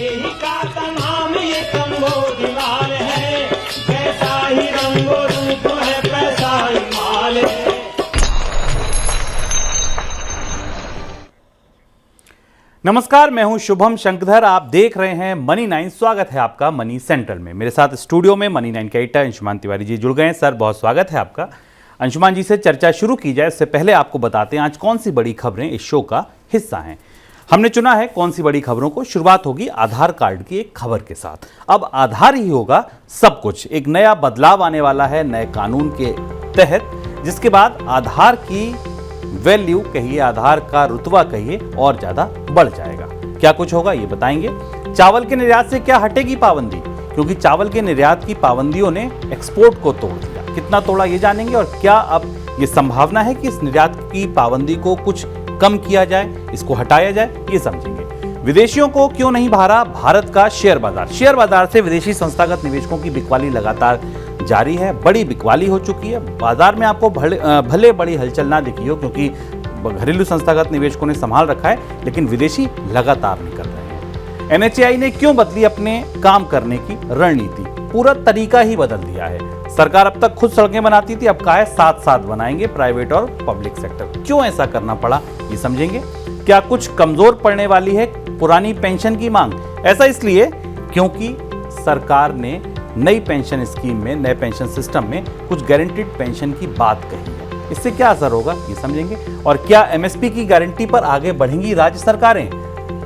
देही का तमाम ये कंबोज लाल है, जैसा ही रंगो रूप है पैसा ही माल है। नमस्कार, मैं हूं शुभम शंकधर। आप देख रहे हैं मनी 9। स्वागत है आपका मनी सेंट्रल में। मेरे साथ स्टूडियो में मनी 9 के एडिटर अंशुमान तिवारी जी जुड़ गए हैं। सर, बहुत स्वागत है आपका। अंशुमान जी से चर्चा शुरू की जाए, इससे पहले आपको बताते हैं आज कौन सी बड़ी खबरें इस शो का हिस्सा हैं। हमने चुना है कौन सी बड़ी खबरों को। शुरुआत होगी आधार कार्ड की एक खबर के साथ। अब आधार ही होगा सब कुछ। एक नया बदलाव आने वाला है नए कानून के तहत, जिसके बाद आधार की वैल्यू कहिए, आधार का रुतबा कहिए, और ज्यादा बढ़ जाएगा। क्या कुछ होगा ये बताएंगे। चावल के निर्यात से क्या हटेगी पाबंदी, क्योंकि चावल के निर्यात की पाबंदियों ने एक्सपोर्ट को तोड़ दिया। कितना तोड़ा ये जानेंगे, और क्या अब ये संभावना है कि इस निर्यात की पाबंदी को कुछ कम किया जाए, इसको हटाया जाए, ये समझेंगे। विदेशियों को क्यों नहीं भारा भारत का शेयर बाजार। शेयर बाजार से विदेशी संस्थागत निवेशकों की बिकवाली लगातार जारी है। बड़ी बिकवाली हो चुकी है। बाजार में आपको भले बड़ी हलचल ना दिखी हो, क्योंकि घरेलू संस्थागत निवेशकों ने संभाल रखा है, लेकिन विदेशी लगातार निकल रहे हैं। एनएचएआई ने क्यों बदली अपने काम करने की रणनीति, पूरा तरीका ही बदल दिया है। सरकार अब तक खुद सड़कें बनाती थी, अब कहा है साथ साथ बनाएंगे प्राइवेट और पब्लिक सेक्टर। क्यों ऐसा करना पड़ा ये समझेंगे। क्या कुछ कमजोर पड़ने वाली है पुरानी पेंशन की मांग। ऐसा इसलिए क्योंकि सरकार ने नई पेंशन स्कीम में, नए पेंशन सिस्टम में कुछ गारंटीड पेंशन की बात कही है। इससे क्या असर होगा ये समझेंगे। और क्या एमएसपी की गारंटी पर आगे बढ़ेंगी राज्य सरकारें।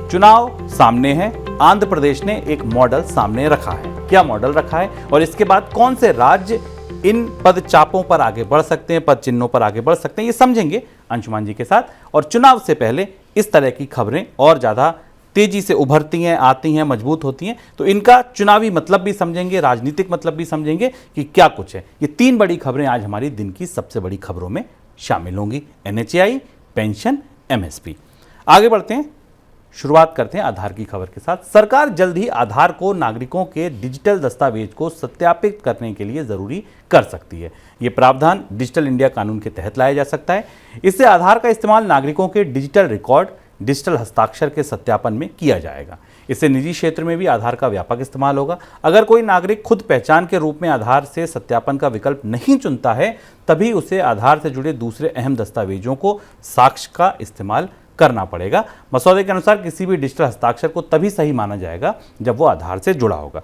चुनाव सामने है, आंध्र प्रदेश ने एक मॉडल सामने रखा है। क्या मॉडल रखा है, और इसके बाद कौन से राज्य इन पद चापों पर आगे बढ़ सकते हैं, पद चिन्हों पर आगे बढ़ सकते हैं, ये समझेंगे अंशुमान जी के साथ। और चुनाव से पहले इस तरह की खबरें और ज्यादा तेजी से उभरती हैं, आती हैं, मजबूत होती हैं, तो इनका चुनावी मतलब भी समझेंगे, राजनीतिक मतलब भी समझेंगे कि क्या कुछ है। ये 3 बड़ी खबरें आज हमारी दिन की सबसे बड़ी खबरों में शामिल होंगी। NHAI, pension, MSP. आगे बढ़ते हैं, शुरुआत करते हैं आधार की खबर के साथ। सरकार जल्द ही आधार को नागरिकों के डिजिटल दस्तावेज को सत्यापित करने के लिए जरूरी कर सकती है। ये प्रावधान डिजिटल इंडिया कानून के तहत लाया जा सकता है। इससे आधार का इस्तेमाल नागरिकों के डिजिटल रिकॉर्ड, डिजिटल हस्ताक्षर के सत्यापन में किया जाएगा। इससे निजी क्षेत्र में भी आधार का व्यापक इस्तेमाल होगा। अगर कोई नागरिक खुद पहचान के रूप में आधार से सत्यापन का विकल्प नहीं चुनता है, तभी उसे आधार से जुड़े दूसरे अहम दस्तावेजों को साक्ष्य का इस्तेमाल करना पड़ेगा। मसौदे के अनुसार किसी भी डिजिटल हस्ताक्षर को तभी सही माना जाएगा जब वो आधार से जुड़ा होगा।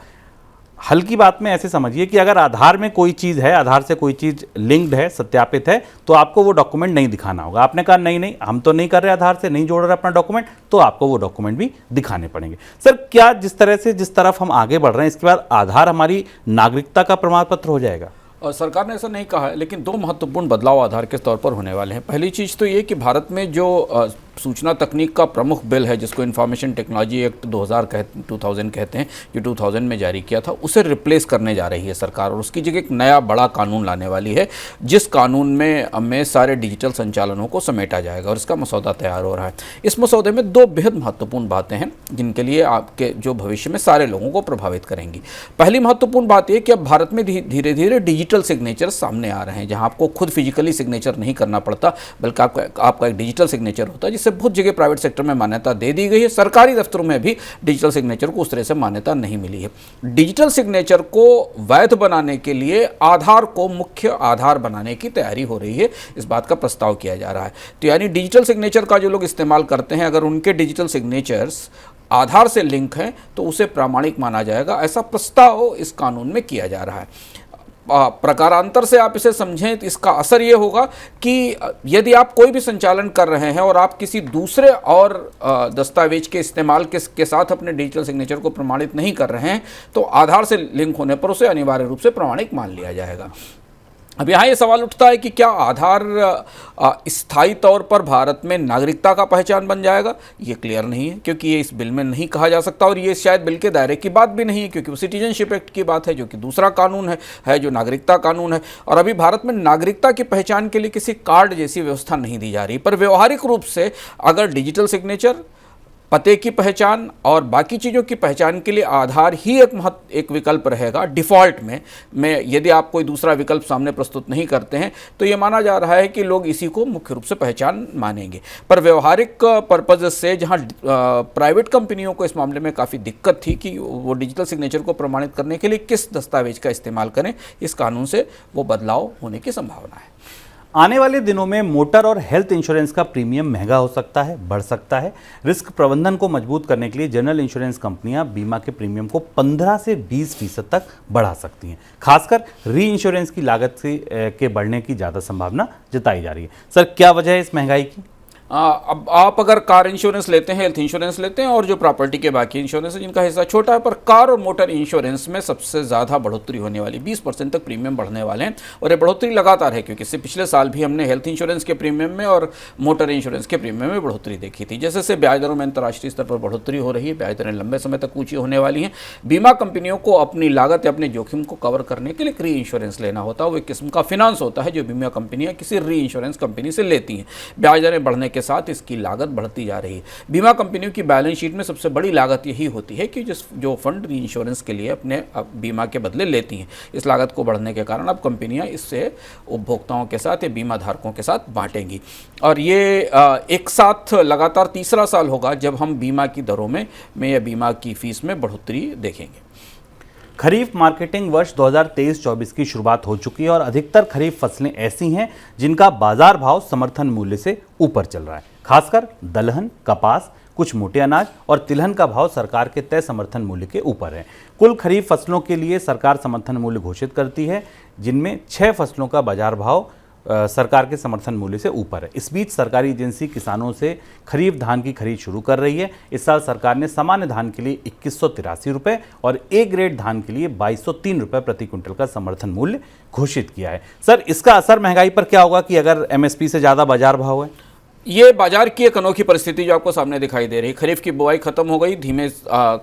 हल्की बात में ऐसे समझिए कि अगर आधार में कोई चीज़ है, आधार से कोई चीज़ लिंक्ड है, सत्यापित है, तो आपको वो डॉक्यूमेंट नहीं दिखाना होगा। आपने कहा नहीं हम तो नहीं कर रहे, आधार से नहीं जोड़ रहे अपना डॉक्यूमेंट, तो आपको वो डॉक्यूमेंट भी दिखाने पड़ेंगे। सर, क्या जिस तरफ हम आगे बढ़ रहे हैं, इसके बाद आधार हमारी नागरिकता का प्रमाण पत्र हो जाएगा? सरकार ने ऐसा नहीं कहा है, लेकिन 2 महत्वपूर्ण बदलाव आधार के तौर पर होने वाले हैं। पहली चीज़ तो ये कि भारत में जो सूचना तकनीक का प्रमुख बिल है, जिसको इन्फॉर्मेशन टेक्नोलॉजी एक्ट 2000 कहते हैं, जो 2000 में जारी किया था, उसे रिप्लेस करने जा रही है सरकार, और उसकी जगह एक नया बड़ा कानून लाने वाली है, जिस कानून में सारे डिजिटल संचालनों को समेटा जाएगा, और इसका मसौदा तैयार हो रहा है। इस मसौदे में 2 बेहद महत्वपूर्ण बातें हैं, जिनके लिए आपके जो भविष्य में सारे लोगों को प्रभावित करेंगी। पहली महत्वपूर्ण बात यह कि अब भारत में धीरे धीरे डिजिटल सिग्नेचर सामने आ रहे हैं, जहाँ आपको खुद फिजिकली सिग्नेचर नहीं करना पड़ता, बल्कि आपका एक डिजिटल सिग्नेचर होता है, जिससे बहुत जगह प्राइवेट सेक्टर में मान्यता दे दी गई है। सरकारी दफ्तरों में भी डिजिटल सिग्नेचर को उस तरह से मान्यता नहीं मिली है। डिजिटल सिग्नेचर को वैध बनाने के लिए आधार को मुख्य आधार बनाने की तैयारी हो रही है, इस बात का प्रस्ताव किया जा रहा है। तो यानी डिजिटल सिग्नेचर का जो लोग इस्तेमाल करते हैं, अगर उनके डिजिटल सिग्नेचर्स आधार से लिंक हैं तो उसे प्रामाणिक माना जाएगा, ऐसा प्रस्ताव इस कानून में किया जा रहा है। प्रकारांतर से आप इसे समझें तो इसका असर ये होगा कि यदि आप कोई भी संचालन कर रहे हैं और आप किसी दूसरे और दस्तावेज के इस्तेमाल के साथ अपने डिजिटल सिग्नेचर को प्रमाणित नहीं कर रहे हैं, तो आधार से लिंक होने पर उसे अनिवार्य रूप से प्रमाणिक मान लिया जाएगा। अब यहाँ ये सवाल उठता है कि क्या आधार स्थायी तौर पर भारत में नागरिकता का पहचान बन जाएगा? ये क्लियर नहीं है, क्योंकि ये इस बिल में नहीं कहा जा सकता, और ये शायद बिल के दायरे की बात भी नहीं है, क्योंकि वो सिटीजनशिप एक्ट की बात है, जो कि दूसरा कानून है जो नागरिकता कानून है। और अभी भारत में नागरिकता की पहचान के लिए किसी कार्ड जैसी व्यवस्था नहीं दी जा रही। पर व्यवहारिक रूप से अगर डिजिटल सिग्नेचर पते की पहचान और बाकी चीज़ों की पहचान के लिए आधार ही एक विकल्प रहेगा डिफ़ॉल्ट में यदि आप कोई दूसरा विकल्प सामने प्रस्तुत नहीं करते हैं तो ये माना जा रहा है कि लोग इसी को मुख्य रूप से पहचान मानेंगे। पर व्यवहारिक पर्पज से जहां प्राइवेट कंपनियों को इस मामले में काफ़ी दिक्कत थी कि वो डिजिटल सिग्नेचर को प्रमाणित करने के लिए किस दस्तावेज का इस्तेमाल करें, इस कानून से वो बदलाव होने की संभावना है। आने वाले दिनों में मोटर और हेल्थ इंश्योरेंस का प्रीमियम महंगा हो सकता है, बढ़ सकता है। रिस्क प्रबंधन को मजबूत करने के लिए जनरल इंश्योरेंस कंपनियां बीमा के प्रीमियम को 15 से 20% तक बढ़ा सकती हैं। खासकर री इंश्योरेंस की लागत के बढ़ने की ज़्यादा संभावना जताई जा रही है। सर, क्या वजह है इस महंगाई की? अब आप अगर कार इंश्योरेंस लेते हैं, हेल्थ इंश्योरेंस लेते हैं और जो प्रॉपर्टी के बाकी इंश्योरेंस है जिनका हिस्सा छोटा है, पर कार और मोटर इंश्योरेंस में सबसे ज़्यादा बढ़ोतरी होने वाली, 20% तक प्रीमियम बढ़ने वाले हैं। और ये बढ़ोतरी लगातार है क्योंकि इससे पिछले साल भी हमने हेल्थ इंश्योरेंस के प्रीमियम में और मोटर इंश्योरेंस के प्रीमियम में बढ़ोतरी देखी थी। जैसे जैसे ब्याज दरों में अंतर्राष्ट्रीय स्तर पर बढ़ोतरी हो रही है, ब्याज दरें लंबे समय तक ऊँची होने वाली हैं। बीमा कंपनियों को अपनी लागत या अपने जोखिम को कवर करने के लिए री इंश्योरेंस लेना होता है। वो एक किस्म का फिनांस होता है जो बीमा कंपनियाँ किसी री इंश्योरेंस कंपनी से लेती हैं। ब्याज दरें बढ़ने के साथ इसकी लागत बढ़ती जा रही है। बीमा कंपनियों की बैलेंस शीट में सबसे बड़ी लागत यही होती है कि जो फंड री इंश्योरेंस के लिए अपने बीमा के बदले लेती हैं, इस लागत को बढ़ने के कारण अब कंपनियां इससे उपभोक्ताओं के साथ या बीमा धारकों के साथ बांटेंगी। और ये एक साथ लगातार तीसरा साल होगा जब हम बीमा की दरों में या बीमा की फीस में बढ़ोतरी देखेंगे। खरीफ मार्केटिंग वर्ष 2023-24 की शुरुआत हो चुकी है और अधिकतर खरीफ फसलें ऐसी हैं जिनका बाजार भाव समर्थन मूल्य से ऊपर चल रहा है। खासकर दलहन, कपास, कुछ मोटे अनाज और तिलहन का भाव सरकार के तय समर्थन मूल्य के ऊपर है। कुल खरीफ फसलों के लिए सरकार समर्थन मूल्य घोषित करती है, जिनमें 6 फसलों का बाजार भाव सरकार के समर्थन मूल्य से ऊपर है। इस बीच सरकारी एजेंसी किसानों से खरीफ धान की खरीद शुरू कर रही है। इस साल सरकार ने सामान्य धान के लिए 2183 रुपये और ए ग्रेड धान के लिए 2203 रुपये प्रति क्विंटल का समर्थन मूल्य घोषित किया है। सर, इसका असर महंगाई पर क्या होगा कि अगर एमएसपी से ज़्यादा बाजार भाव है? ये बाजार की एक अनोखी परिस्थिति जो आपको सामने दिखाई दे रही है। खरीफ की बुआई खत्म हो गई, धीमे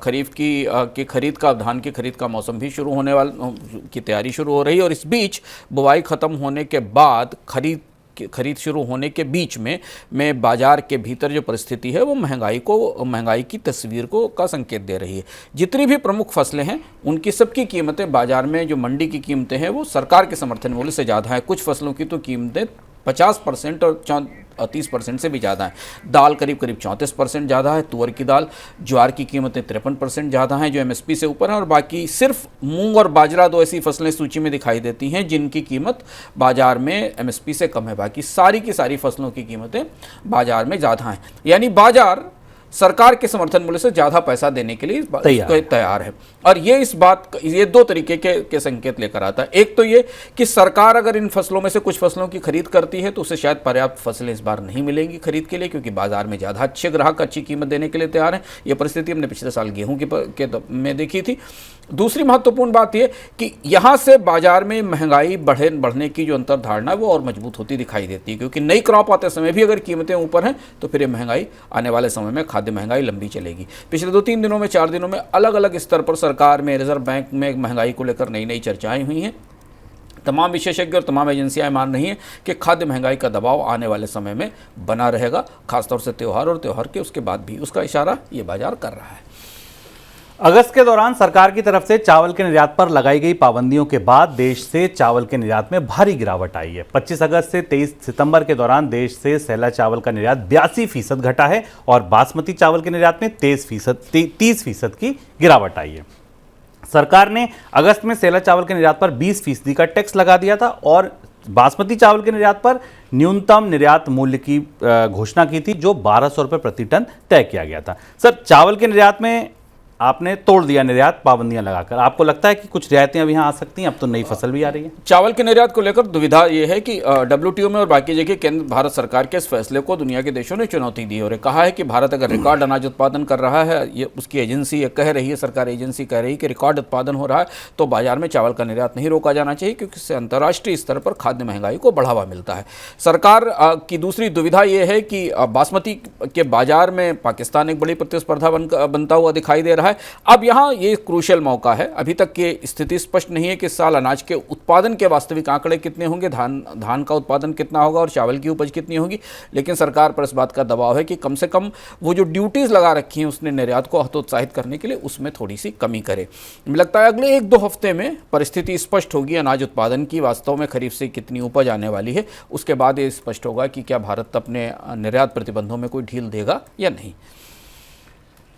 खरीफ की खरीद का, धान की खरीद का मौसम भी शुरू होने वाला की तैयारी शुरू हो रही है। और इस बीच बुआई खत्म होने के बाद खरीद शुरू होने के बीच में बाजार के भीतर जो परिस्थिति है वो महंगाई की तस्वीर का संकेत दे रही है। जितनी भी प्रमुख फसलें हैं उनकी सबकी कीमतें बाजार में, जो मंडी की कीमतें हैं वो सरकार के समर्थन मूल्य से ज़्यादा है। कुछ फसलों की तो कीमतें 50% और 30% से भी ज़्यादा है। दाल करीब 34% ज़्यादा है, तुअर की दाल, ज्वार की कीमतें 53% ज़्यादा हैं जो एमएसपी से ऊपर है। और बाकी सिर्फ मूंग और बाजरा, दो ऐसी फसलें सूची में दिखाई देती हैं जिनकी कीमत बाजार में एमएसपी से कम है। बाकी सारी की सारी फसलों की कीमतें बाजार में ज़्यादा हैं। यानी बाजार सरकार के समर्थन मूल्य से ज़्यादा पैसा देने के लिए तैयार है। और ये 2 तरीके के संकेत लेकर आता है। एक तो ये कि सरकार अगर इन फसलों में से कुछ फसलों की खरीद करती है तो उसे शायद पर्याप्त फसलें इस बार नहीं मिलेंगी खरीद के लिए, क्योंकि बाजार में ज़्यादा अच्छे ग्राहक अच्छी कीमत देने के लिए तैयार हैं। ये परिस्थिति हमने पिछले साल गेहूं में देखी थी। दूसरी महत्वपूर्ण बात यह कि यहाँ से बाजार में महंगाई बढ़ने की जो अंतर्धारणा है वो और मजबूत होती दिखाई देती है, क्योंकि नई क्रॉप आते समय भी अगर कीमतें ऊपर हैं तो फिर ये महंगाई आने वाले समय में खाद्य महंगाई लंबी चलेगी। पिछले 2-3 दिनों में, 4 दिनों में अलग अलग स्तर पर सरकार में, रिजर्व बैंक में महंगाई को लेकर नई चर्चाएं हुई हैं। तमाम विशेषज्ञ और तमाम एजेंसियां मान रही हैं कि खाद्य महंगाई का दबाव आने वाले समय में बना रहेगा, खासतौर से त्यौहार और त्यौहार के उसके बाद भी। उसका इशारा ये बाजार कर रहा है। अगस्त के दौरान सरकार की तरफ से चावल के निर्यात पर लगाई गई पाबंदियों के बाद देश से चावल के निर्यात में भारी गिरावट आई है। 25 अगस्त से 23 सितंबर के दौरान देश से सैला चावल का निर्यात 82% घटा है और बासमती चावल के निर्यात में 30% की गिरावट आई है। सरकार ने अगस्त में सैला चावल के निर्यात पर 20% का टैक्स लगा दिया था और बासमती चावल के निर्यात पर न्यूनतम निर्यात मूल्य की घोषणा की थी, जो 1200 रुपये प्रति टन तय किया गया था। सर, चावल के निर्यात में आपने तोड़ दिया निर्यात पाबंदियां लगाकर। आपको लगता है कि कुछ रियायतें अब यहाँ आ सकती हैं? अब तो नई फसल भी आ रही है। चावल के निर्यात को लेकर दुविधा ये है कि WTO में और बाकी जगह केंद्र भारत सरकार के इस फैसले को दुनिया के देशों ने चुनौती दी और कहा है कि भारत अगर रिकॉर्ड अनाज उत्पादन कर रहा है, ये उसकी एजेंसी ये कह रही है, सरकारी एजेंसी कह रही है कि रिकॉर्ड उत्पादन हो रहा है, तो बाजार में चावल का निर्यात नहीं रोका जाना चाहिए, क्योंकि इससे अंतर्राष्ट्रीय स्तर पर खाद्य महंगाई को बढ़ावा मिलता है। सरकार की दूसरी दुविधा ये है कि बासमती के बाजार में पाकिस्तान एक बड़ी प्रतिस्पर्धा बनता हुआ दिखाई दे रहा रहा है। अब यहाँ ये क्रूशियल मौका है, अभी तक ये स्थिति स्पष्ट नहीं है कि इस साल अनाज के उत्पादन के वास्तविक आंकड़े कितने होंगे, धान का उत्पादन कितना होगा और चावल की उपज कितनी होगी, लेकिन सरकार पर इस बात का दबाव है कि कम से कम वो जो ड्यूटीज़ लगा रखी हैं उसने निर्यात को हतोत्साहित करने के लिए उसमें थोड़ी सी कमी करे। मुझे लगता है अगले 1-2 हफ्ते में परिस्थिति स्पष्ट होगी अनाज उत्पादन की, वास्तव में खरीफ से कितनी उपज आने वाली है, उसके बाद ये स्पष्ट होगा कि क्या भारत अपने निर्यात प्रतिबंधों में कोई ढील देगा या नहीं।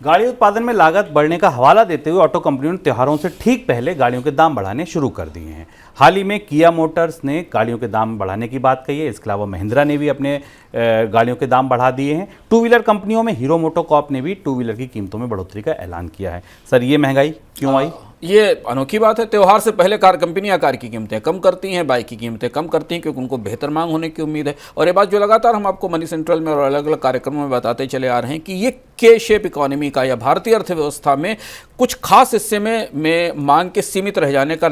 गाड़ी उत्पादन में लागत बढ़ने का हवाला देते हुए ऑटो कंपनियों ने त्योहारों से ठीक पहले गाड़ियों के दाम बढ़ाने शुरू कर दिए हैं। हाल ही में किया मोटर्स ने गाड़ियों के दाम बढ़ाने की बात कही है। इसके अलावा महिंद्रा ने भी अपने गाड़ियों के दाम बढ़ा दिए हैं। टू व्हीलर कंपनियों में हीरो मोटोकॉर्प ने भी टू व्हीलर की कीमतों में बढ़ोतरी का ऐलान किया है। सर, ये महंगाई क्यों आई? ये अनोखी बात है। त्यौहार से पहले कार कंपनियां कार की कीमतें कम करती हैं, बाइक की कीमतें कम करती हैं, क्योंकि उनको बेहतर मांग होने की उम्मीद है। और ये बात जो लगातार हम आपको मनी सेंट्रल में और अलग अलग कार्यक्रमों में बताते चले आ रहे हैं कि ये के शेप इकोनॉमी का या भारतीय अर्थव्यवस्था में कुछ खास हिस्से में मांग के सीमित रह जाने का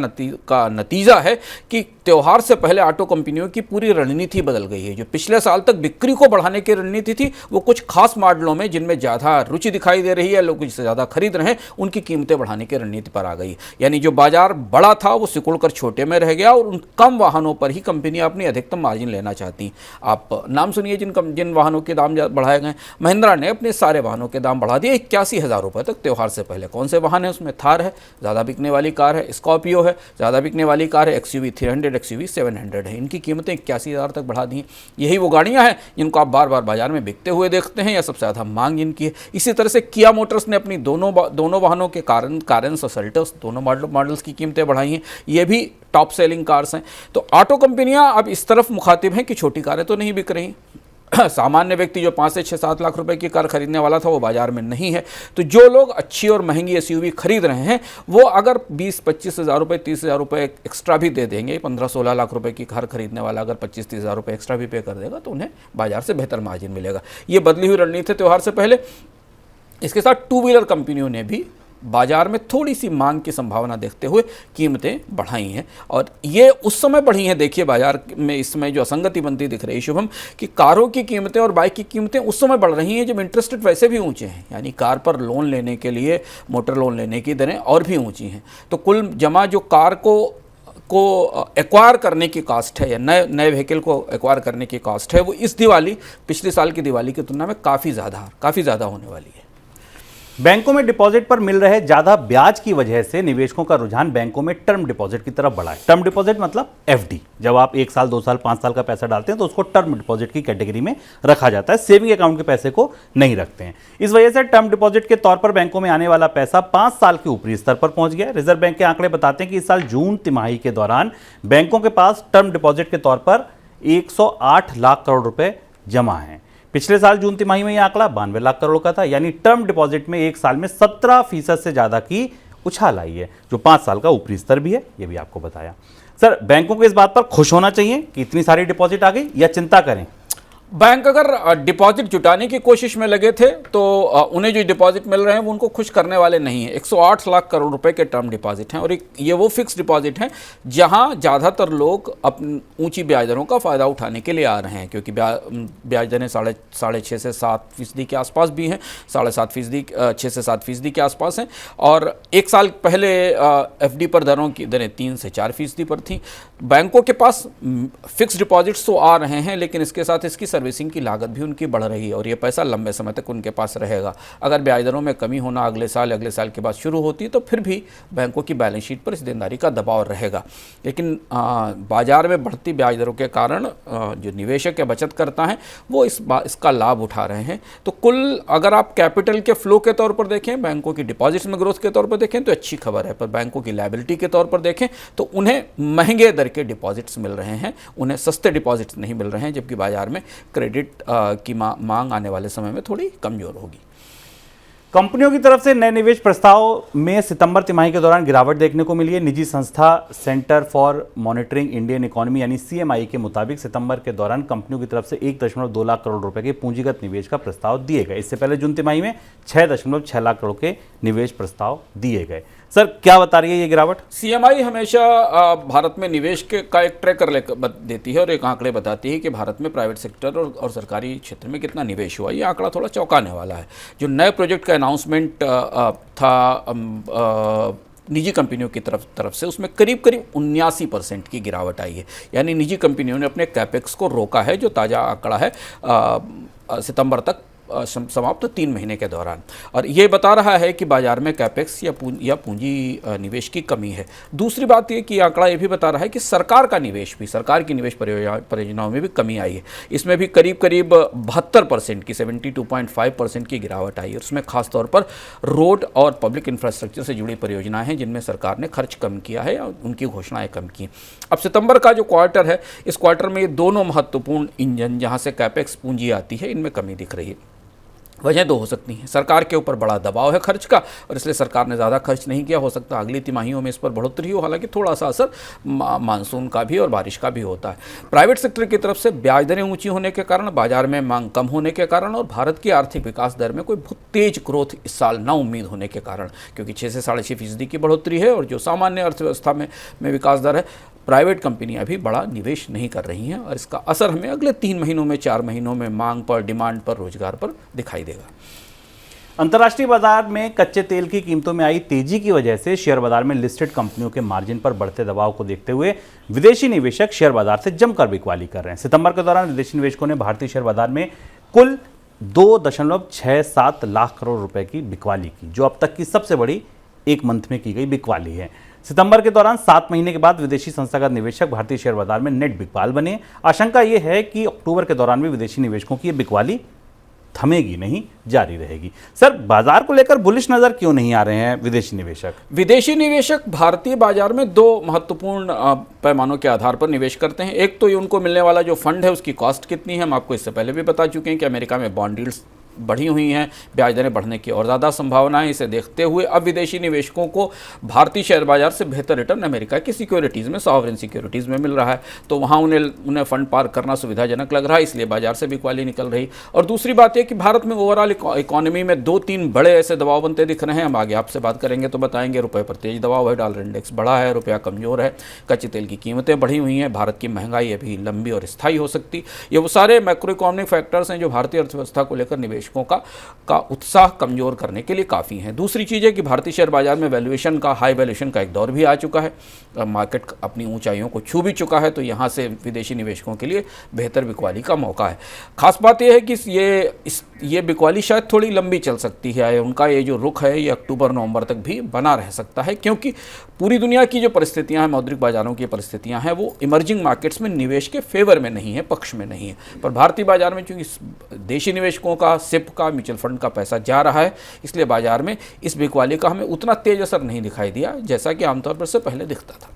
नतीजा है कि त्यौहार से पहले ऑटो कंपनियों की पूरी रणनीति बदल गई है। जो पिछले साल तक बिक्री को बढ़ाने की रणनीति थी, वो कुछ खास मॉडलों में जिनमें ज़्यादा रुचि दिखाई दे रही है, लोग इससे ज़्यादा खरीद रहे हैं, उनकी कीमतें बढ़ाने की रणनीति पर आ गई। यानी जो बाजार बड़ा था वो सिकुड़कर छोटे में रह गया और उन कम वाहनों पर ही कंपनियां अपनी अधिकतम मार्जिन लेना चाहती। आप नाम सुनिए जिन वाहनों के दाम बढ़ाए गए। महिंद्रा ने अपने सारे वाहनों के दाम बढ़ा दिए 81,000 रुपये तक त्यौहार से पहले। कौन से वाहन है उसमें? थार है, ज़्यादा बिकने वाली कार है, स्कॉर्पियो है, ज़्यादा बिकने वाली कार है, XUV 300, XUV 700 है। इनकी कीमतें 81,000 तक बढ़ा दी हैं। यही वो गाड़ियां हैं जिनको आप बार बार बाजार में बिकते हुए देखते हैं या सबसे ज़्यादा मांग जिनकी है। इसी तरह से किया मोटर्स ने अपनी दोनों वाहनों के कारेंस और सेल्टोस दोनों मॉडल्स की कीमतें बढ़ाई हैं। ये भी टॉप सेलिंग कार्स हैं। तो ऑटो कंपनियां अब इस तरफ मुखातिब हैं कि छोटी कारें तो नहीं बिक रही। सामान्य व्यक्ति जो 5 से 6-7 लाख रुपए की कार खरीदने वाला था वो बाजार में नहीं है। तो जो लोग अच्छी और महंगी SUV खरीद रहे हैं वो अगर 20-25 हज़ार रुपये, 30 हज़ार रुपये एक्स्ट्रा भी दे देंगे, 15-16 लाख रुपए की कार खरीदने वाला अगर 25-30 हज़ार रुपये एक्स्ट्रा भी पे कर देगा तो उन्हें बाजार से बेहतर मार्जिन मिलेगा। ये बदली हुई रणनीति है त्यौहार से पहले। इसके साथ टू व्हीलर कंपनियों ने भी बाजार में थोड़ी सी मांग की संभावना देखते हुए कीमतें बढ़ाई हैं और ये उस समय बढ़ी हैं। देखिए बाजार में इस समय जो असंगति बनती दिख रही है शुभम, कि कारों की कीमतें और बाइक की कीमतें उस समय बढ़ रही हैं जब इंटरेस्ट रेट वैसे भी ऊंचे हैं। यानी कार पर लोन लेने के लिए मोटर लोन लेने की दरें और भी ऊंची हैं। तो कुल जमा जो कार को एक्वायर करने की कॉस्ट है या नए व्हीकल को एक्वायर करने की कॉस्ट है, वो इस दिवाली पिछले साल की दिवाली की तुलना में काफ़ी ज़्यादा होने वाली है। बैंकों में डिपॉजिट पर मिल रहे ज्यादा ब्याज की वजह से निवेशकों का रुझान बैंकों में टर्म डिपॉजिट की तरफ बढ़ा है। टर्म डिपॉजिट मतलब FD। जब आप 1 साल, 2 साल, 5 साल का पैसा डालते हैं तो उसको टर्म डिपॉजिट की कैटेगरी में रखा जाता है। सेविंग अकाउंट के पैसे को नहीं रखते हैं। इस वजह से टर्म डिपॉजिट के तौर पर बैंकों में आने वाला पैसा 5 साल के ऊपरी स्तर पर पहुंच गया। रिजर्व बैंक के आंकड़े बताते हैं कि इस साल जून तिमाही के दौरान बैंकों के पास टर्म डिपॉजिट के तौर पर 108 लाख करोड़ रुपए जमा हैं। पिछले साल जून तिमाही में यह आंकड़ा 92 लाख करोड़ का था। यानी टर्म डिपॉजिट में एक साल में 17% से ज्यादा की उछाल आई है, जो 5 साल का ऊपरी स्तर भी है। यह भी आपको बताया। सर, बैंकों को इस बात पर खुश होना चाहिए कि इतनी सारी डिपॉजिट आ गई, या चिंता करें? बैंक अगर डिपॉजिट जुटाने की कोशिश में लगे थे तो उन्हें जो डिपॉजिट मिल रहे हैं वो उनको खुश करने वाले नहीं है। 108 लाख करोड़ रुपए के टर्म डिपॉजिट हैं और ये वो फिक्स डिपॉजिट हैं जहां ज़्यादातर लोग अपनी ऊंची ब्याज दरों का फ़ायदा उठाने के लिए आ रहे हैं, क्योंकि ब्याज दरें 6.5 से 7% के आसपास भी हैं, 7.5%, 6 से 7% के आसपास हैं। और 1 साल पहले FD पर दरों की दरें 3 से 4% पर थीं। बैंकों के पास फिक्स डिपॉजिट्स तो आ रहे हैं, लेकिन इसके साथ इसकी सर्विसिंग की लागत भी उनकी बढ़ रही है और ये पैसा लंबे समय तक उनके पास रहेगा। अगर ब्याज दरों में कमी होना अगले साल के बाद शुरू होती है तो फिर भी बैंकों की बैलेंस शीट पर इस देनदारी का दबाव रहेगा। लेकिन बाजार में बढ़ती ब्याज दरों के कारण जो निवेशक या बचत करता है वो इसका लाभ उठा रहे हैं। तो कुल अगर आप कैपिटल के फ्लो के तौर पर देखें, बैंकों की डिपॉजिट्स में ग्रोथ के तौर पर देखें तो अच्छी खबर है, पर बैंकों की लायबिलिटी के तौर पर देखें तो उन्हें महंगे दर के डिपॉजिट्स मिल रहे हैं, उन्हें सस्ते डिपॉजिट्स नहीं मिल रहे हैं, जबकि बाजार में क्रेडिट की मांग आने वाले समय में थोड़ी कमजोर होगी। कंपनियों की तरफ से नए निवेश प्रस्ताव में सितंबर तिमाही के दौरान गिरावट देखने को मिली है। निजी संस्था centre for monitoring Indian economy यानी CMI के मुताबिक सितंबर के दौरान कंपनियों की तरफ से 1.2 लाख करोड़ रुपए के पूंजीगत निवेश का प्रस्ताव दिए गए। इससे पहले जून तिमाही में 6.6 लाख करोड़ के निवेश प्रस्ताव दिए गए। सर, क्या बता रही है ये गिरावट? CMI हमेशा भारत में निवेश का एक ट्रैकर देती है और एक आंकड़े बताती है कि भारत में प्राइवेट सेक्टर और सरकारी क्षेत्र में कितना निवेश हुआ। ये आंकड़ा थोड़ा चौंकाने वाला है। जो नए प्रोजेक्ट का अनाउंसमेंट था निजी कंपनियों की तरफ से, उसमें करीब 79% की गिरावट आई है। यानी निजी कंपनियों ने अपने कैपेक्स को रोका है, जो ताज़ा आंकड़ा है सितंबर तक समाप्त 3 महीने के दौरान, और ये बता रहा है कि बाजार में कैपेक्स या पूंजी निवेश की कमी है। दूसरी बात ये कि आंकड़ा ये भी बता रहा है कि सरकार की निवेश परियोजनाओं में भी कमी आई है। इसमें भी करीब 72% की 72.5% की गिरावट आई है। उसमें खासतौर पर रोड और पब्लिक इंफ्रास्ट्रक्चर से जुड़ी परियोजनाएं हैं जिनमें सरकार ने खर्च कम किया है और उनकी घोषणाएं कम की। अब सितंबर का जो क्वार्टर है, इस क्वार्टर में ये दोनों महत्वपूर्ण इंजन जहाँ से कैपेक्स पूंजी आती है, इनमें कमी दिख रही है। वजह दो हो सकती हैं। सरकार के ऊपर बड़ा दबाव है खर्च का, और इसलिए सरकार ने ज़्यादा खर्च नहीं किया। हो सकता है अगली तिमाहियों में इस पर बढ़ोतरी हो, हालांकि थोड़ा सा असर मानसून का भी और बारिश का भी होता है। प्राइवेट सेक्टर की तरफ से ब्याज दरें ऊंची होने के कारण, बाजार में मांग कम होने के कारण, और भारत की आर्थिक विकास दर में कोई बहुत तेज ग्रोथ इस साल ना उम्मीद होने के कारण, क्योंकि 6 से 6.5% की बढ़ोतरी है और जो सामान्य अर्थव्यवस्था में विकास दर है, प्राइवेट कंपनियां भी बड़ा निवेश नहीं कर रही हैं, और इसका असर हमें अगले 3 महीनों में 4 महीनों में मांग पर, डिमांड पर, रोजगार पर दिखाई देगा। अंतर्राष्ट्रीय बाजार में कच्चे तेल की कीमतों में आई तेजी की वजह से शेयर बाजार में लिस्टेड कंपनियों के मार्जिन पर बढ़ते दबाव को देखते हुए विदेशी निवेशक शेयर बाजार से जमकर बिकवाली कर रहे हैं। सितंबर के दौरान विदेशी निवेशकों ने भारतीय शेयर बाजार में कुल 2.67 लाख करोड़ रुपए की बिकवाली की, जो अब तक की सबसे बड़ी एक मंथ में की गई बिकवाली है। सितंबर के दौरान 7 महीने के बाद विदेशी संस्थागत निवेशक भारतीय शेयर बाजार में नेट बिकवाल बने। आशंका यह है कि अक्टूबर के दौरान भी विदेशी निवेशकों की यह बिकवाली थमेगी नहीं, जारी रहेगी। सर, बाजार को लेकर बुलिश नजर क्यों नहीं आ रहे हैं विदेशी निवेशक? विदेशी निवेशक भारतीय बाजार में 2 महत्वपूर्ण पैमानों के आधार पर निवेश करते हैं। एक तो ये उनको मिलने वाला जो फंड है उसकी कॉस्ट कितनी है। हम आपको इससे पहले भी बता चुके हैं कि अमेरिका में बॉन्ड यील्ड्स बढ़ी हुई हैं, ब्याज दरें बढ़ने की और ज़्यादा संभावना है। इसे देखते हुए अब विदेशी निवेशकों को भारतीय शेयर बाजार से बेहतर रिटर्न अमेरिका की सिक्योरिटीज़ में, सॉवरेन सिक्योरिटीज़ में मिल रहा है, तो वहाँ उन्हें फंड पार्क करना सुविधाजनक लग रहा है, इसलिए बाजार से बिकवाली निकल रही। और दूसरी बात यह कि भारत में ओवरऑल इकोनॉमी में 2-3 बड़े ऐसे दबाव बनते दिख रहे हैं। हम आगे आपसे बात करेंगे तो बताएंगे। रुपये पर तेज दबाव है, डॉलर इंडेक्स बढ़ा है, रुपया कमज़ोर है, कच्चे तेल की कीमतें बढ़ी हुई हैं, भारत की महंगाई अभी लंबी और स्थायी हो सकती। ये वो सारे मैक्रो इकोनॉमिक फैक्टर्स हैं जो भारतीय अर्थव्यवस्था को लेकर निवेशकों का उत्साह कमजोर करने के लिए काफ़ी हैं। दूसरी चीज़ है कि भारतीय शेयर बाजार में वैल्यूएशन का, हाई वैल्यूएशन का एक दौर भी आ चुका है। मार्केट अपनी ऊंचाइयों को छू भी चुका है, तो यहाँ से विदेशी निवेशकों के लिए बेहतर बिकवाली का मौका है। खास बात यह है कि ये बिकवाली शायद थोड़ी लंबी चल सकती है। उनका ये जो रुख है ये अक्टूबर-नवंबर तक भी बना रह सकता है, क्योंकि पूरी दुनिया की जो परिस्थितियाँ हैं, मौद्रिक बाजारों की परिस्थितियाँ हैं, वो इमर्जिंग मार्केट्स में निवेश के फेवर में नहीं है, पक्ष में नहीं है। पर भारतीय बाजार में चूँकि देशी निवेशकों का, सिप का, म्यूचुअल फंड का पैसा जा रहा है, इसलिए बाजार में इस बिकवाली का हमें उतना तेज असर नहीं दिखाई दिया जैसा कि आमतौर पर से पहले दिखता था।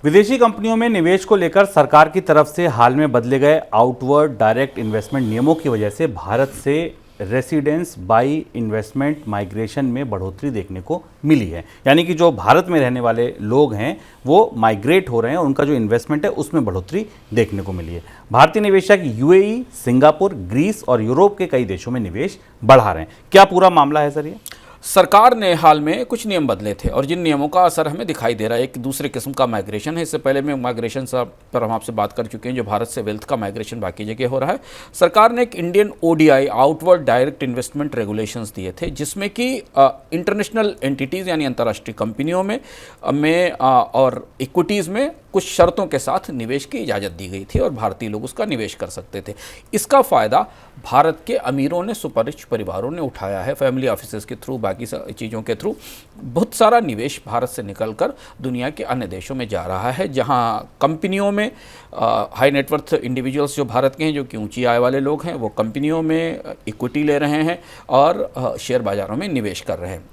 विदेशी कंपनियों में निवेश को लेकर सरकार की तरफ से हाल में बदले गए आउटवर्ड डायरेक्ट इन्वेस्टमेंट नियमों की वजह से भारत से रेसिडेंस बाई इन्वेस्टमेंट माइग्रेशन में बढ़ोतरी देखने को मिली है। यानी कि जो भारत में रहने वाले लोग हैं वो माइग्रेट हो रहे हैं और उनका जो इन्वेस्टमेंट है उसमें बढ़ोतरी देखने को मिली है। भारतीय निवेशक यूएई, सिंगापुर, ग्रीस और यूरोप के कई देशों में निवेश बढ़ा रहे हैं। क्या पूरा मामला है सर? ये सरकार ने हाल में कुछ नियम बदले थे और जिन नियमों का असर हमें दिखाई दे रहा है, एक दूसरे किस्म का माइग्रेशन है। इससे पहले में माइग्रेशन पर हम आपसे बात कर चुके हैं, जो भारत से वेल्थ का माइग्रेशन बाकी जगह हो रहा है। सरकार ने एक Indian ODI, outward direct investment regulations दिए थे, जिसमें कि इंटरनेशनल एंटिटीज़ यानी अंतर्राष्ट्रीय कंपनियों में और इक्विटीज़ में कुछ शर्तों के साथ निवेश की इजाज़त दी गई थी और भारतीय लोग उसका निवेश कर सकते थे। इसका फ़ायदा भारत के अमीरों ने, सुपररिच परिवारों ने उठाया है। फैमिली ऑफिसेस के थ्रू, बाकी चीज़ों के थ्रू बहुत सारा निवेश भारत से निकलकर दुनिया के अन्य देशों में जा रहा है, जहां कंपनियों में हाई नेटवर्थ इंडिविजुअल्स जो भारत के हैं, जो कि ऊंची आय वाले लोग हैं, वो कंपनियों में इक्विटी ले रहे हैं और शेयर बाज़ारों में निवेश कर रहे हैं।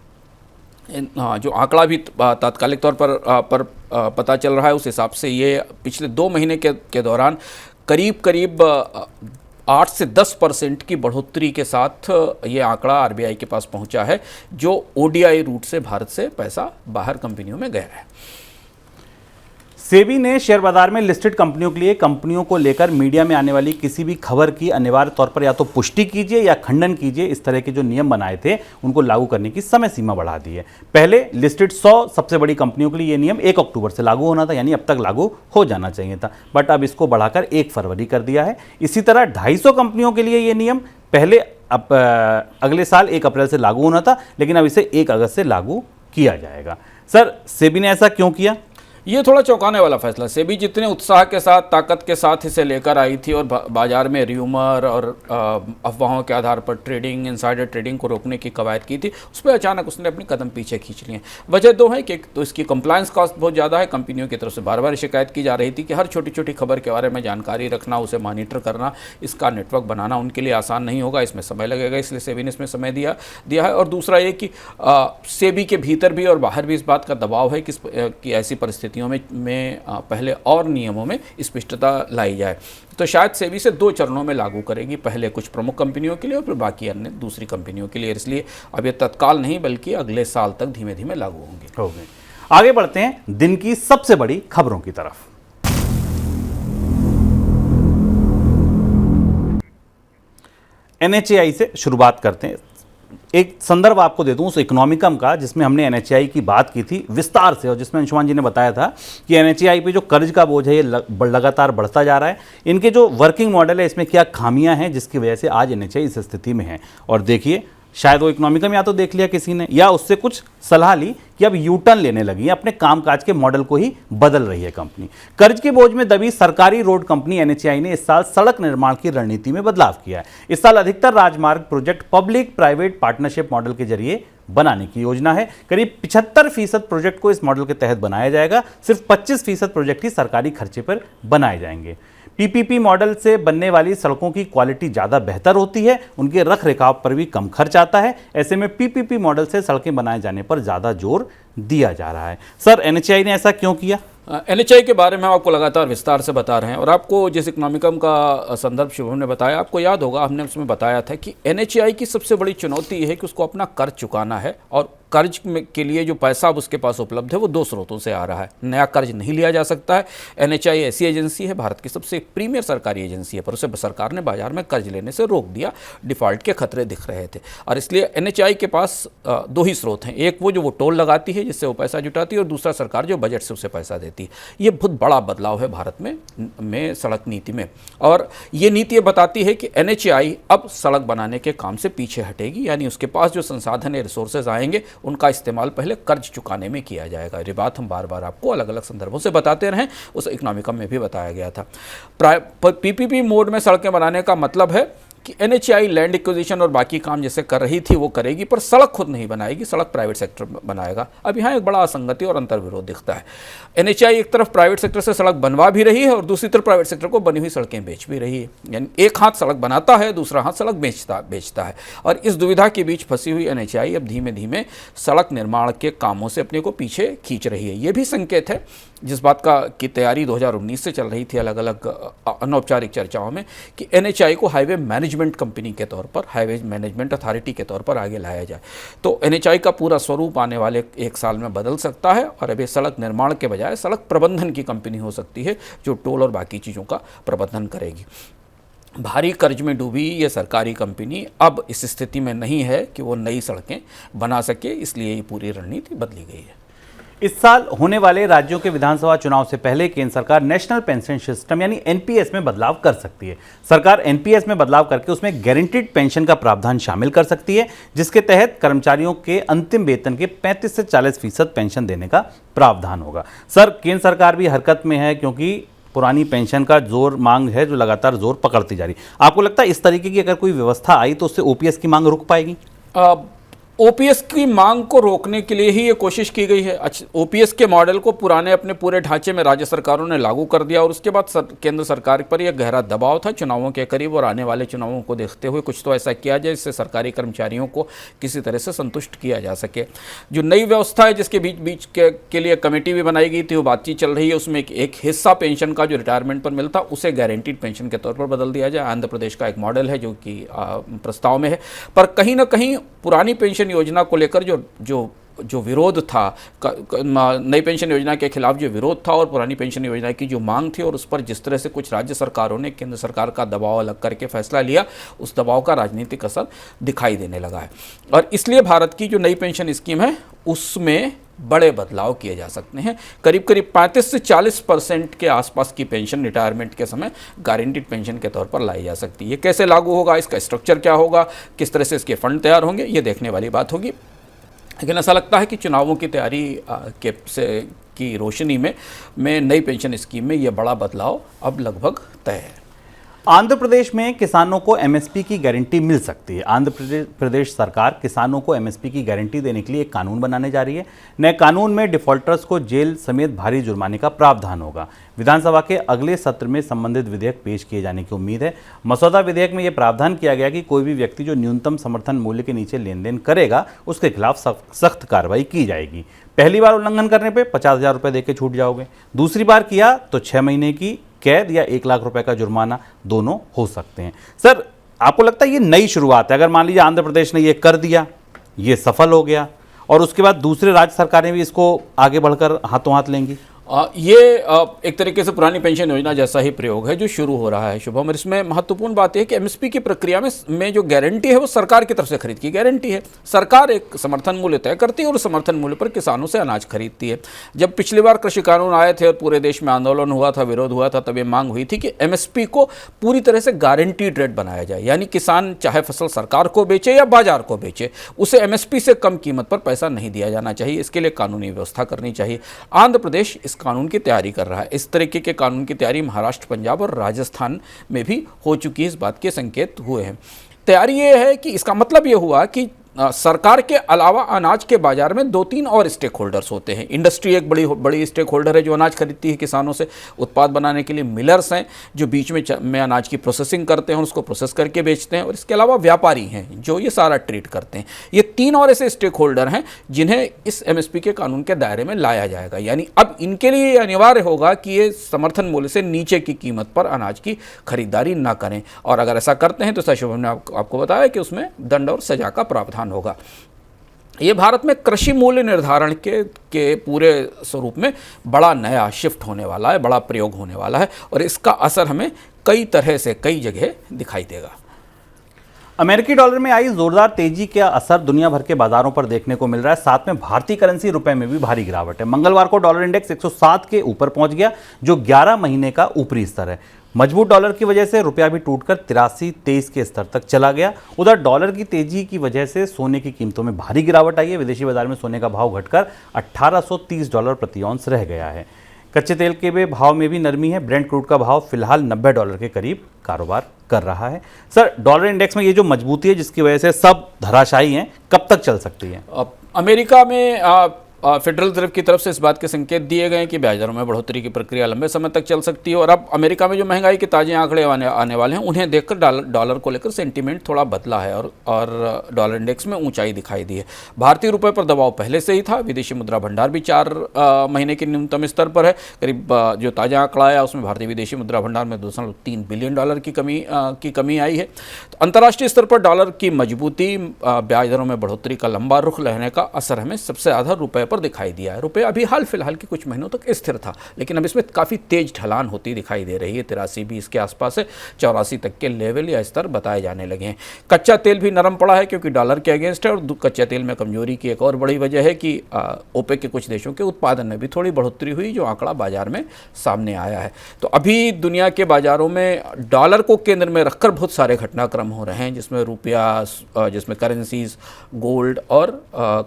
जो आंकड़ा भी तात्कालिक तौर पर पता चल रहा है, उस हिसाब से ये पिछले 2 महीने के दौरान करीब 8 से 10% की बढ़ोतरी के साथ ये आंकड़ा आरबीआई के पास पहुंचा है, जो ओडीआई रूट से भारत से पैसा बाहर कंपनियों में गया है। सेबी ने शेयर बाजार में लिस्टेड कंपनियों के लिए कंपनियों को लेकर मीडिया में आने वाली किसी भी खबर की अनिवार्य तौर पर या तो पुष्टि कीजिए या खंडन कीजिए, इस तरह के जो नियम बनाए थे उनको लागू करने की समय सीमा बढ़ा दी है। पहले लिस्टेड 100 सबसे बड़ी कंपनियों के लिए ये नियम 1 अक्टूबर से लागू होना था, यानी अब तक लागू हो जाना चाहिए था, बट अब इसको बढ़ाकर 1 फरवरी कर दिया है। इसी तरह 250 कंपनियों के लिए ये नियम पहले अब अगले साल 1 अप्रैल से लागू होना था, लेकिन अब इसे 1 अगस्त से लागू किया जाएगा। सर, सेबी ने ऐसा क्यों किया? ये थोड़ा चौंकाने वाला फैसला। सेबी जितने उत्साह के साथ, ताकत के साथ इसे लेकर आई थी और बाजार में र्यूमर और अफवाहों के आधार पर ट्रेडिंग, इनसाइडर ट्रेडिंग को रोकने की कवायद की थी, उस पर अचानक उसने अपनी कदम पीछे खींच लिए। वजह दो है कि तो इसकी कंप्लायंस कॉस्ट बहुत ज़्यादा है। कंपनियों की तरफ से बार बार शिकायत की जा रही थी कि हर छोटी छोटी खबर के बारे में जानकारी रखना, उसे मॉनिटर करना, इसका नेटवर्क बनाना उनके लिए आसान नहीं होगा, इसमें समय लगेगा, इसलिए सेबी ने इसमें समय दिया है। और दूसरा ये कि सेबी के भीतर भी और बाहर भी इस बात का दबाव है कि ऐसी परिस्थितियों में पहले और नियमों में स्पष्टता लाई जाए। तो शायद सेबी से 2 चरणों में लागू करेगी, पहले कुछ प्रमुख कंपनियों के लिए और फिर बाकी अन्य दूसरी कंपनियों के लिए। इसलिए अब ये तत्काल नहीं बल्कि अगले साल तक धीमे धीमे लागू होंगे। आगे बढ़ते हैं दिन की सबसे बड़ी खबरों की तरफ। NHAI से शुरुआत करते हैं। एक संदर्भ आपको दे दूं उस इकोनॉमिकम का जिसमें हमने NHAI की बात की थी विस्तार से, और जिसमें अंशुमान जी ने बताया था कि NHAI पे जो कर्ज का बोझ है ये लगातार बढ़ता जा रहा है। इनके जो वर्किंग मॉडल है इसमें क्या खामियां हैं जिसकी वजह से आज NHAI इस स्थिति में है। और देखिए, शायद वो इकोनॉमिकम या तो देख लिया किसी ने या उससे कुछ सलाह ली कि अब यू टर्न लेने लगी है, अपने कामकाज के मॉडल को ही बदल रही है कंपनी। कर्ज के बोझ में दबी सरकारी रोड कंपनी NHAI ने इस साल सड़क निर्माण की रणनीति में बदलाव किया है। इस साल अधिकतर राजमार्ग project public private partnership model के जरिए बनाने की योजना है। करीब 75% प्रोजेक्ट को इस मॉडल के तहत बनाया जाएगा। सिर्फ 25% प्रोजेक्ट ही सरकारी खर्चे पर बनाए जाएंगे। PPP मॉडल से बनने वाली सड़कों की क्वालिटी ज़्यादा बेहतर होती है, उनके रख रखाव पर भी कम खर्च आता है। ऐसे में PPP मॉडल से सड़कें बनाए जाने पर ज़्यादा जोर दिया जा रहा है। सर, NHAI ने ऐसा क्यों किया? NHAI के बारे में आपको लगातार विस्तार से बता रहे हैं और आपको जिस इकोनॉमिकम का संदर्भ शुभम ने बताया, आपको याद होगा हमने उसमें बताया था कि NHAI की सबसे बड़ी चुनौती है कि उसको अपना कर्ज चुकाना है और कर्ज के लिए जो पैसा अब उसके पास उपलब्ध है वो 2 स्रोतों से आ रहा है। नया कर्ज नहीं लिया जा सकता है। NHAI ऐसी एजेंसी है, भारत की सबसे प्रीमियर सरकारी एजेंसी है, पर उसे सरकार ने बाजार में कर्ज लेने से रोक दिया, डिफ़ॉल्ट के खतरे दिख रहे थे। और इसलिए NHAI के पास 2 ही स्रोत हैं, एक वो जो वो टोल लगाती है जिससे वो पैसा जुटाती है और दूसरा सरकार जो बजट से उसे पैसा देती है। ये बहुत बड़ा बदलाव है भारत में सड़क नीति में, और ये नीति ये बताती है कि NHAI अब सड़क बनाने के काम से पीछे हटेगी, यानी उसके पास जो संसाधन है, रिसोर्सेज आएंगे, उनका इस्तेमाल पहले कर्ज चुकाने में किया जाएगा। ये बात हम बार बार आपको अलग अलग संदर्भों से बताते रहे, उस इकोनॉमिकम में भी बताया गया था। PPP मोड में सड़कें बनाने का मतलब है कि NHAI लैंड एक्विजिशन और बाकी काम जैसे कर रही थी वो करेगी, पर सड़क खुद नहीं बनाएगी, सड़क प्राइवेट सेक्टर बनाएगा। अब यहाँ एक बड़ा असंगति और अंतर्विरोध दिखता है। NHAI एक तरफ प्राइवेट सेक्टर से सड़क बनवा भी रही है और दूसरी तरफ प्राइवेट सेक्टर को बनी हुई सड़कें बेच भी रही है, यानी एक हाथ सड़क बनाता है, दूसरा हाथ सड़क बेचता है। और इस दुविधा के बीच फंसी हुई NHAI अब धीमे धीमे सड़क निर्माण के कामों से अपने को पीछे खींच रही है। ये भी संकेत है जिस बात की तैयारी 2019 से चल रही थी अलग अलग अनौपचारिक चर्चाओं में कि NHAI को हाईवे मैनेजमेंट कंपनी के तौर पर, हाईवे मैनेजमेंट अथॉरिटी के तौर पर आगे लाया जाए। तो NHAI का पूरा स्वरूप आने वाले 1 साल में बदल सकता है और अब ये सड़क निर्माण के बजाय सड़क प्रबंधन की कंपनी हो सकती है जो टोल और बाकी चीज़ों का प्रबंधन करेगी। भारी कर्ज में डूबी ये सरकारी कंपनी अब इस स्थिति में नहीं है कि वो नई सड़कें बना सके, इसलिए ये पूरी रणनीति बदली गई है। इस साल होने वाले राज्यों के विधानसभा चुनाव से पहले केंद्र सरकार नेशनल पेंशन सिस्टम यानी NPS में बदलाव कर सकती है। सरकार NPS में बदलाव करके उसमें गारंटीड पेंशन का प्रावधान शामिल कर सकती है, जिसके तहत कर्मचारियों के अंतिम वेतन के 35 से 40% पेंशन देने का प्रावधान होगा। सर, केंद्र सरकार भी हरकत में है क्योंकि पुरानी पेंशन का जोर मांग है जो लगातार जोर पकड़ती जा रही। आपको लगता है इस तरीके की अगर कोई व्यवस्था आई तो उससे OPS की मांग रुक पाएगी? OPS की मांग को रोकने के लिए ही ये कोशिश की गई है। OPS के मॉडल को पुराने अपने पूरे ढांचे में राज्य सरकारों ने लागू कर दिया और उसके बाद केंद्र सरकार पर यह गहरा दबाव था चुनावों के करीब और आने वाले चुनावों को देखते हुए कुछ तो ऐसा किया जाए जिससे सरकारी कर्मचारियों को किसी तरह से संतुष्ट किया जा सके। जो नई व्यवस्था है जिसके बीच के लिए कमेटी भी बनाई गई थी, वो बातचीत चल रही है। उसमें एक हिस्सा पेंशन का जो रिटायरमेंट पर मिलता उसे गारंटीड पेंशन के तौर पर बदल दिया जाए। आंध्र प्रदेश का एक मॉडल है जो कि प्रस्ताव में है, पर कहीं ना कहीं पुरानी पेंशन योजना को लेकर जो विरोध था, नई पेंशन योजना के खिलाफ जो विरोध था और पुरानी पेंशन योजना की जो मांग थी और उस पर जिस तरह से कुछ राज्य सरकारों ने केंद्र सरकार का दबाव अलग करके फैसला लिया, उस दबाव का राजनीतिक असर दिखाई देने लगा है। और इसलिए भारत की जो नई पेंशन स्कीम है उसमें बड़े बदलाव किए जा सकते हैं। करीब करीब 35 से 40% के आसपास की पेंशन रिटायरमेंट के समय गारंटीड पेंशन के तौर पर लाई जा सकती है। ये कैसे लागू होगा, इसका स्ट्रक्चर क्या होगा, किस तरह से इसके फंड तैयार होंगे, ये देखने वाली बात होगी। लेकिन ऐसा लगता है कि चुनावों की तैयारी की रोशनी में नई पेंशन स्कीम में ये बड़ा बदलाव अब लगभग तय है। आंध्र प्रदेश में किसानों को एमएसपी की गारंटी मिल सकती है। आंध्र प्रदेश सरकार किसानों को एमएसपी की गारंटी देने के लिए एक कानून बनाने जा रही है। नए कानून में डिफॉल्टर्स को जेल समेत भारी जुर्माने का प्रावधान होगा। विधानसभा के अगले सत्र में संबंधित विधेयक पेश किए जाने की उम्मीद है। मसौदा विधेयक में यह प्रावधान किया गया कि कोई भी व्यक्ति जो न्यूनतम समर्थन मूल्य के नीचे लेन देन करेगा उसके खिलाफ सख्त कार्रवाई की जाएगी। पहली बार उल्लंघन करने पर 50,000 रुपये देकर छूट जाओगे, दूसरी बार किया तो 6 महीने की कैद या 1 लाख रुपए का जुर्माना दोनों हो सकते हैं। सर, आपको लगता है ये नई शुरुआत है? अगर मान लीजिए आंध्र प्रदेश ने ये कर दिया, ये सफल हो गया और उसके बाद दूसरे राज्य सरकारें भी इसको आगे बढ़कर हाथों हाथ लेंगी? ये एक तरीके से पुरानी पेंशन योजना जैसा ही प्रयोग है जो शुरू हो रहा है शुभम। और इसमें महत्वपूर्ण बात यह है कि एमएसपी की प्रक्रिया में जो गारंटी है वो सरकार की तरफ से खरीद की गारंटी है। सरकार एक समर्थन मूल्य तय करती है और उस समर्थन मूल्य पर किसानों से अनाज खरीदती है। जब पिछली बार कृषि कानून आए थे और पूरे देश में आंदोलन हुआ था, विरोध हुआ था, तब ये मांग हुई थी कि एमएसपी को पूरी तरह से गारंटीड रेट बनाया जाए, यानी किसान चाहे फसल सरकार को बेचे या बाजार को बेचे, उसे एमएसपी से कम कीमत पर पैसा नहीं दिया जाना चाहिए। इसके लिए कानूनी व्यवस्था करनी चाहिए। आंध्र प्रदेश इस कानून की तैयारी कर रहा है। इस तरीके के कानून की तैयारी महाराष्ट्र, पंजाब और राजस्थान में भी हो चुकी है। इस बात के संकेत हुए हैं। तैयारी ये है कि इसका मतलब ये हुआ कि सरकार के अलावा अनाज के बाजार में 2-3 और स्टेक होल्डर्स होते हैं। इंडस्ट्री एक बड़ी स्टेक होल्डर है जो अनाज खरीदती है किसानों से उत्पाद बनाने के लिए। मिलर्स हैं जो बीच में अनाज की प्रोसेसिंग करते हैं और उसको प्रोसेस करके बेचते हैं। और इसके अलावा व्यापारी हैं जो ये सारा ट्रीट करते हैं। ये 3 और ऐसे स्टेक होल्डर हैं जिन्हें इस एमएसपी के कानून के दायरे में लाया जाएगा। यानी अब इनके लिए अनिवार्य होगा कि ये समर्थन मूल्य से नीचे की कीमत पर अनाज की खरीदारी ना करें। और अगर ऐसा करते हैं तो सर शुभम ने आपको बताया कि उसमें दंड और सजा का प्रावधान होगा। ये भारत में कृषि मूल्य निर्धारण के पूरे स्वरूप में बड़ा नया शिफ्ट होने वाला है, बड़ा प्रयोग होने वाला है और इसका असर हमें कई तरह से कई जगह दिखाई देगा। अमेरिकी डॉलर में आई जोरदार तेजी का असर दुनिया भर के बाजारों पर देखने को मिल रहा है। साथ में भारतीय करेंसी रुपए में भी भारी गिरावट है। मंगलवार को डॉलर इंडेक्स 107 के ऊपर पहुंच गया जो 11 महीने का ऊपरी स्तर है। मजबूत डॉलर की वजह से रुपया भी टूटकर 83.23 के स्तर तक चला गया। उधर डॉलर की तेजी की वजह से सोने की कीमतों में भारी गिरावट आई है। विदेशी बाजार में सोने का भाव घटकर $1830 प्रति औंस रह गया है। कच्चे तेल के भाव में भी नरमी है। ब्रेंट क्रूड का भाव फिलहाल $90 के करीब कारोबार कर रहा है। सर, डॉलर इंडेक्स में ये जो मजबूती है जिसकी वजह से सब धराशायी हैं, कब तक चल सकती है? अमेरिका में फेडरल रिजर्व की तरफ से इस बात के संकेत दिए गए हैं कि ब्याज दरों में बढ़ोतरी की प्रक्रिया लंबे समय तक चल सकती है। और अब अमेरिका में जो महंगाई के ताजे आंकड़े आने वाले हैं उन्हें देखकर डॉलर को लेकर सेंटीमेंट थोड़ा बदला है और डॉलर इंडेक्स में ऊंचाई दिखाई दी है। भारतीय रुपये पर दबाव पहले से ही था। विदेशी मुद्रा भंडार भी 4 महीने के न्यूनतम स्तर पर है। करीब जो ताज़ा आंकड़ा आया उसमें भारतीय विदेशी मुद्रा भंडार में $2.3 बिलियन की कमी आई है। तो अंतर्राष्ट्रीय स्तर पर डॉलर की मजबूती, ब्याज दरों में बढ़ोतरी का लंबा रुख रहने का असर हमें सबसे ज़्यादा रुपये पर दिखाई दिया है। रुपये अभी हाल फिलहाल के कुछ महीनों तक स्थिर था, लेकिन अब इसमें काफ़ी तेज ढलान होती दिखाई दे रही है। 83 भी इसके आसपास है। 84 तक के लेवल या स्तर बताए जाने लगे हैं। कच्चा तेल भी नरम पड़ा है क्योंकि डॉलर के अगेंस्ट है। और कच्चा तेल में कमजोरी की एक और बड़ी वजह है कि ओपेक के कुछ देशों के उत्पादन में भी थोड़ी बढ़ोतरी हुई जो आंकड़ा बाजार में सामने आया है। तो अभी दुनिया के बाजारों में डॉलर को केंद्र में रखकर बहुत सारे घटनाक्रम हो रहे हैं जिसमें रुपया, जिसमें करेंसीज, गोल्ड और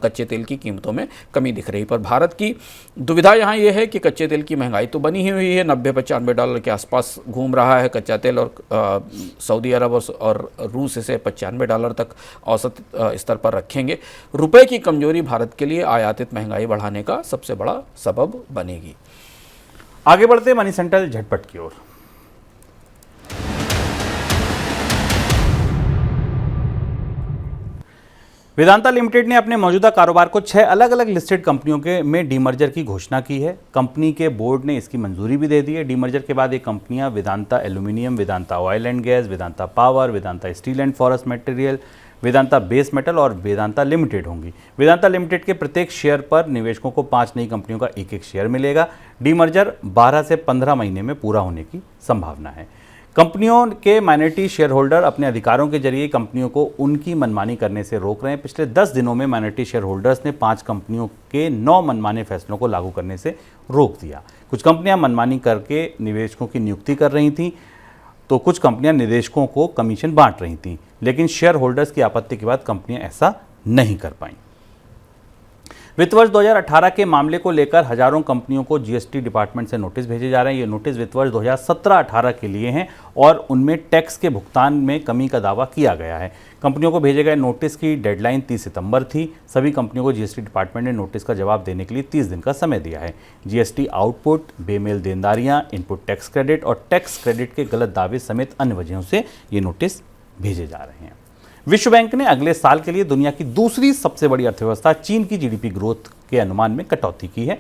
कच्चे तेल की कीमतों में कमी दिख रही है। पर भारत की दुविधा यहाँ ये है कि कच्चे तेल की महंगाई तो बनी ही हुई है, $90-95 के आसपास घूम रहा है कच्चा तेल। और सऊदी अरब और रूस इसे $95 तक औसत स्तर पर रखेंगे। रुपए की कमजोरी भारत के लिए आयातित महंगाई बढ़ाने का सबसे बड़ा सबब बनेगी। आगे बढ़ते मनी सेंट्रल झटपट की ओर। वेदांता लिमिटेड ने अपने मौजूदा कारोबार को 6 अलग अलग लिस्टेड कंपनियों में डीमर्जर की घोषणा की है। कंपनी के बोर्ड ने इसकी मंजूरी भी दे दी है। डीमर्जर के बाद ये कंपनियां Vedanta aluminium, Vedanta oil and gas, Vedanta power, Vedanta steel and forest material, Vedanta base metal और वेदांता लिमिटेड होंगी। वेदांता लिमिटेड के प्रत्येक शेयर पर निवेशकों को 5 नई कंपनियों का एक शेयर मिलेगा। डीमर्जर 12 से 15 महीने में पूरा होने की संभावना है। कंपनियों के माइनॉरिटी शेयर होल्डर अपने अधिकारों के जरिए कंपनियों को उनकी मनमानी करने से रोक रहे हैं। पिछले 10 दिनों में माइनॉरिटी शेयर होल्डर्स ने 5 कंपनियों के 9 मनमाने फैसलों को लागू करने से रोक दिया। कुछ कंपनियां मनमानी करके निवेशकों की नियुक्ति कर रही थीं, तो कुछ कंपनियां निवेशकों को कमीशन बांट रही थीं, लेकिन शेयर होल्डर्स की आपत्ति के बाद कंपनियां ऐसा नहीं कर पाईं। वित्त वर्ष 2018 के मामले को लेकर हजारों कंपनियों को जीएसटी डिपार्टमेंट से नोटिस भेजे जा रहे हैं। ये नोटिस वित्त वर्ष 2017-18 के लिए हैं और उनमें टैक्स के भुगतान में कमी का दावा किया गया है। कंपनियों को भेजे गए नोटिस की डेडलाइन 30 सितंबर थी। सभी कंपनियों को जीएसटी डिपार्टमेंट ने नोटिस का जवाब देने के लिए 30 दिन का समय दिया है। जीएसटी आउटपुट, बेमेल देनदारियां, इनपुट टैक्स क्रेडिट और टैक्स क्रेडिट के गलत दावे समेत अन्य वजहों से ये नोटिस भेजे जा रहे हैं। विश्व बैंक ने अगले साल के लिए दुनिया की दूसरी सबसे बड़ी अर्थव्यवस्था चीन की जीडीपी ग्रोथ के अनुमान में कटौती की है।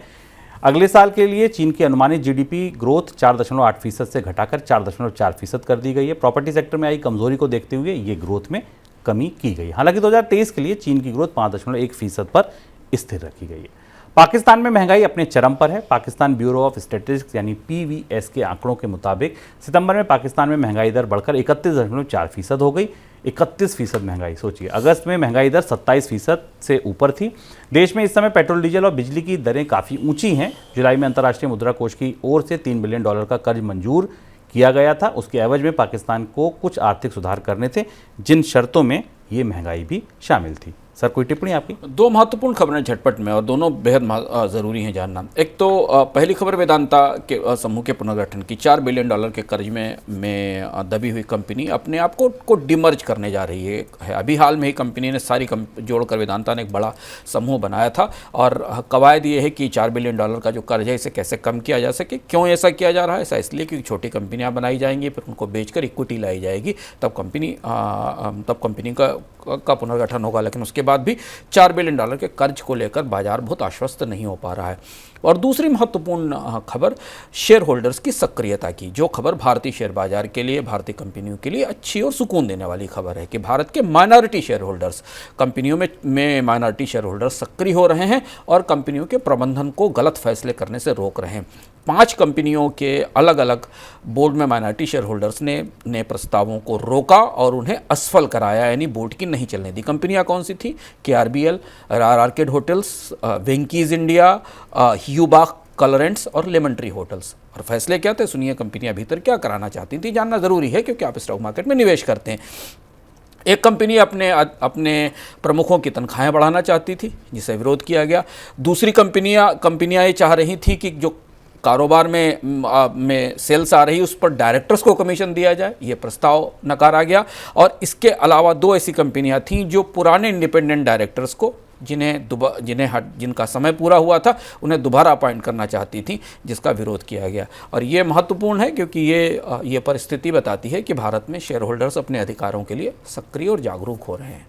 अगले साल के लिए चीन की अनुमानित जीडीपी ग्रोथ 4.8% से घटाकर 4.4% कर दी गई है। प्रॉपर्टी सेक्टर में आई कमजोरी को देखते हुए ये ग्रोथ में कमी की गई। हालांकि 2023 के लिए चीन की ग्रोथ 5.1% पर स्थिर रखी गई है। पाकिस्तान में महंगाई अपने चरम पर है। पाकिस्तान ब्यूरो ऑफ स्टैटिस्टिक्स यानी पीवीएस के आंकड़ों के मुताबिक सितंबर में पाकिस्तान में महंगाई दर बढ़कर 31.4% हो गई। 31% महंगाई, सोचिए। अगस्त में महंगाई दर 27% से ऊपर थी। देश में इस समय पेट्रोल, डीजल और बिजली की दरें काफ़ी ऊंची हैं। जुलाई में अंतर्राष्ट्रीय मुद्रा कोष की ओर से $3 बिलियन का कर्ज मंजूर किया गया था। उसके एवज में पाकिस्तान को कुछ आर्थिक सुधार करने थे, जिन शर्तों में ये महंगाई भी शामिल थी। सर, कोई टिप्पणी आपकी? दो महत्वपूर्ण खबरें झटपट में और दोनों बेहद ज़रूरी हैं जानना। एक तो पहली खबर वेदांता के समूह के पुनर्गठन की। $4 बिलियन के कर्ज में दबी हुई कंपनी अपने आप को डिमर्ज करने जा रही है। अभी हाल में ही कंपनी ने सारी जोड़कर वेदांता ने एक बड़ा समूह बनाया था और कवायद ये है कि $4 बिलियन का जो कर्ज है इसे कैसे कम किया जा सके। क्यों ऐसा किया जा रहा है? ऐसा इसलिए क्योंकि छोटी कंपनियाँ बनाई जाएंगी, फिर उनको बेचकर इक्विटी लाई जाएगी, तब कंपनी का पुनर्गठन होगा। लेकिन उसके बाद भी $4 बिलियन के कर्ज को लेकर बाजार बहुत आश्वस्त नहीं हो पा रहा है। और दूसरी महत्वपूर्ण खबर शेयर होल्डर्स की सक्रियता की, जो खबर भारतीय शेयर बाजार के लिए, भारतीय कंपनियों के लिए अच्छी और सुकून देने वाली खबर है कि भारत के माइनॉरिटी शेयर होल्डर्स, कंपनियों में माइनॉरिटी शेयर होल्डर्स सक्रिय हो रहे हैं और कंपनियों के प्रबंधन को गलत फैसले करने से रोक रहे हैं। 5 कंपनियों के अलग अलग बोर्ड में माइनॉरिटी शेयर होल्डर्स ने प्रस्तावों को रोका और उन्हें असफल कराया, यानी बोर्ड की नहीं चलने दी। कंपनियां कौन सी थी? KRBL, Arcade Hotels, Venky's India, Heubach Colorants और लेमन ट्री होटल्स। और फैसले क्या थे? सुनिए कंपनियां भीतर क्या कराना चाहती थी, जानना जरूरी है क्योंकि आप स्टॉक मार्केट में निवेश करते हैं। एक कंपनी अपने प्रमुखों की तनख्वाहें बढ़ाना चाहती थी, जिसे विरोध किया गया। दूसरी कंपनियां ये चाह रही थी कि जो कारोबार में सेल्स आ रही उस पर डायरेक्टर्स को कमीशन दिया जाए, ये प्रस्ताव नकारा गया। और इसके अलावा 2 ऐसी कंपनियां थीं जो पुराने इंडिपेंडेंट डायरेक्टर्स को जिनका समय पूरा हुआ था उन्हें दोबारा अपॉइंट करना चाहती थी, जिसका विरोध किया गया। और ये महत्वपूर्ण है क्योंकि ये परिस्थिति बताती है कि भारत में शेयर होल्डर्स अपने अधिकारों के लिए सक्रिय और जागरूक हो रहे हैं।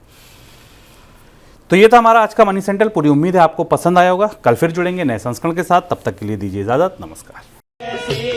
तो ये था हमारा आज का मनी सेंट्रल। पूरी उम्मीद है आपको पसंद आया होगा। कल फिर जुड़ेंगे नए संस्करण के साथ। तब तक के लिए दीजिए इजाजत। नमस्कार।